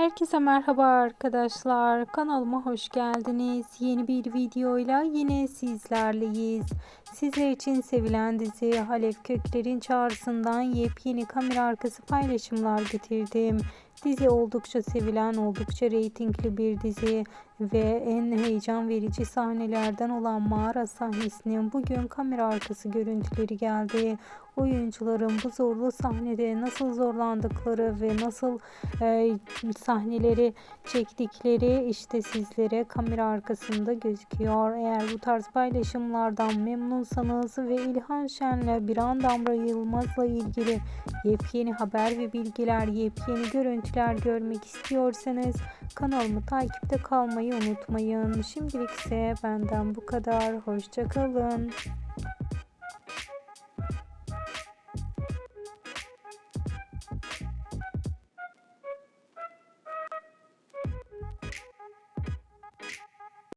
Herkese merhaba arkadaşlar. Kanalıma hoş geldiniz. Yeni bir videoyla yine sizlerleyiz. Sizler için sevilen dizi Halef Kökler'in Çağrısı'ndan yepyeni kamera arkası paylaşımlar getirdim. Dizi oldukça sevilen, oldukça reytingli bir dizi ve en heyecan verici sahnelerden olan mağara sahnesinin bugün kamera arkası görüntüleri geldi. Oyuncuların bu zorlu sahnede nasıl zorlandıkları ve nasıl sahneleri çektikleri işte sizlere kamera arkasında gözüküyor. Eğer bu tarz paylaşımlardan memnunsanız ve İlhan Şen'le Biran Damra Yılmaz'la ilgili yepyeni haber ve bilgiler, yepyeni görüntüler görmek istiyorsanız kanalımı takipte kalmayı unutmayın. Şimdilik ise benden bu kadar. Hoşça kalın.